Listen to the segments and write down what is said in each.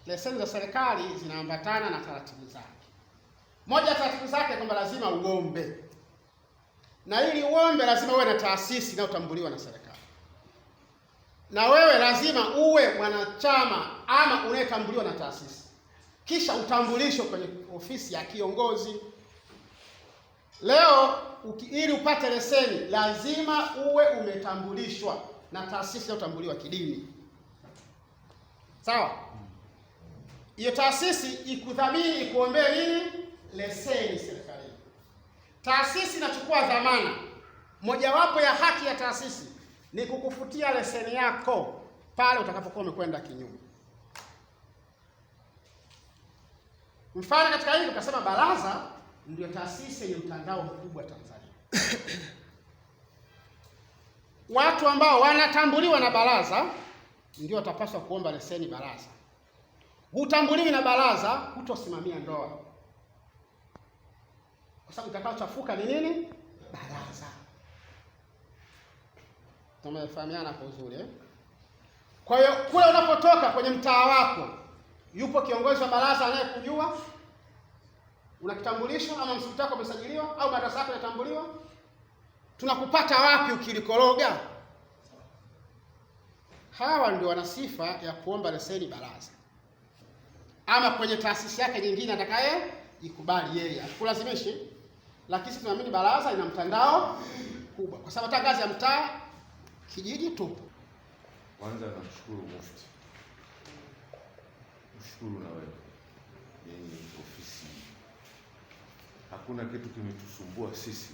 leseni za serikali zinaambatana na taratibu zake. Moja ya taratibu zake kwamba lazima uombe, na ili uombe lazima uwe na taasisi inayotambuliwa na serikali, na wewe lazima uwe mwanachama ama unayetambuliwa na taasisi, kisha utambulishwe kwenye ofisi ya kiongozi. Leo ili upate leseni lazima uwe umetambulishwa na taasisi inayotambuliwa kidini. Sawa? Hiyo taasisi ikudhamini, ikuombee nini? Leseni serikalini. Taasisi inachukua dhamana. Mojawapo ya haki ya taasisi ni kukufutia leseni yako pale utakapokuwa umekwenda kinyume. Mfano katika hili tukasema baraza ndio taasisi yenye mtandao mkubwa Tanzania. Watu ambao wanatambuliwa na baraza ndio watapaswa kuomba leseni baraza. Hutambuliwi na baraza, hutosimamia ndoa, kwa sababu itakayochafuka ni nini? Baraza. Tumefahamiana kwa uzuri eh? Kwa hiyo kule unapotoka kwenye mtaa wako, yupo kiongozi wa baraza anayekujua, una kitambulisho ama msikiti wako umesajiliwa au madrasa yako inatambuliwa. Tunakupata wapi ukilikoroga? Hawa ndio wana sifa ya kuomba leseni baraza, ama kwenye taasisi yake nyingine atakaye ikubali yeye, akulazimishi. Lakini sisi tunaamini baraza ina mtandao kubwa, kwa sababu hata ngazi ya mtaa, kijiji tupo. Kwanza namshukuru Mufti, mshukuru na wewe yenye ofisi. Hakuna kitu kimetusumbua sisi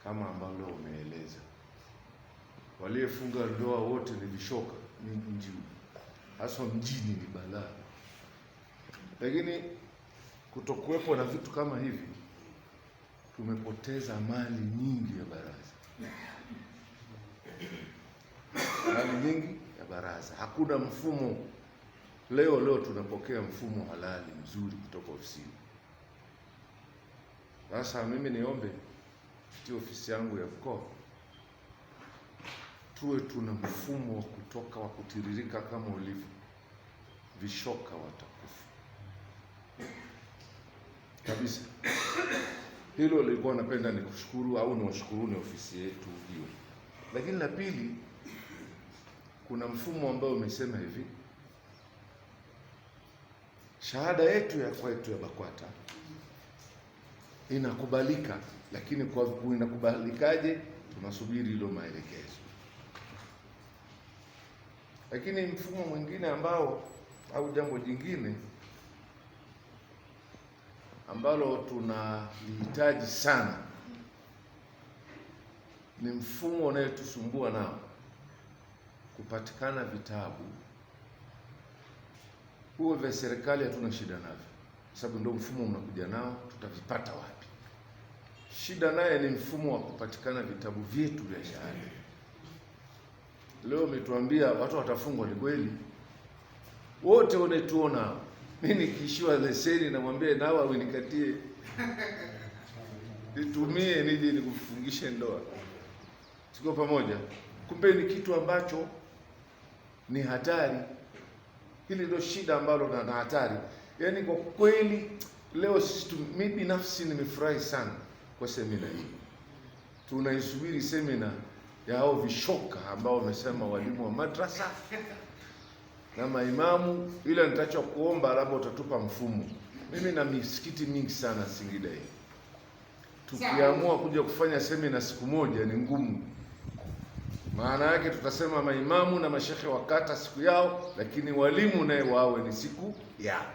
kama ambavyo umeeleza. Waliofunga ndoa wote ni vishoka, ni mjini, hasa mjini ni balaa. Lakini kutokuwepo na vitu kama hivi, tumepoteza mali nyingi ya baraza. Mali nyingi ya baraza. Hakuna mfumo. Leo tunapokea mfumo halali mzuri kutoka ofisini. Sasa mimi niombe kupitia ofisi yangu ya mkoa tuwe tuna mfumo wa kutoka wa kutiririka kama ulivyo. Vishoka watakufa kabisa. Hilo nilikuwa napenda nikushukuru au niwashukuruni ofisi yetu hiyo. Lakini la pili, kuna mfumo ambao umesema hivi, shahada yetu ya kwetu ya BAKWATA inakubalika, lakini kwa inakubalikaje? Tunasubiri hilo maelekezo. Lakini mfumo mwingine ambao au jambo jingine ambalo tunalihitaji sana ni mfumo unayetusumbua nao, kupatikana vitabu. Huo vya serikali hatuna shida navyo, sababu ndio mfumo mnakuja nao, tutavipata wapi? Shida naye ni mfumo wa kupatikana vitabu vyetu vya shahada. Leo umetuambia watu watafungwa, ni kweli? Wote wanatuona. Mimi nikishiwa leseni namwambia nawa unikatie nitumie nije nikufungishe ndoa. Siko pamoja? Kumbe ni kitu ambacho ni hatari. Hili ndio shida ambalo na hatari. Yaani kwa kweli leo sisi, mimi binafsi nimefurahi sana kwa semina hii. Tunaisubiri semina ya hao vishoka ambao wamesema walimu wa madrasa na maimamu. Ila nitacho kuomba labda utatupa mfumo. Mimi na misikiti mingi sana Singida hii. Tukiamua kuja kufanya semina siku moja ni ngumu. Maana yake tutasema maimamu na mashehe wakata siku yao, lakini walimu naye wawe ni siku yao.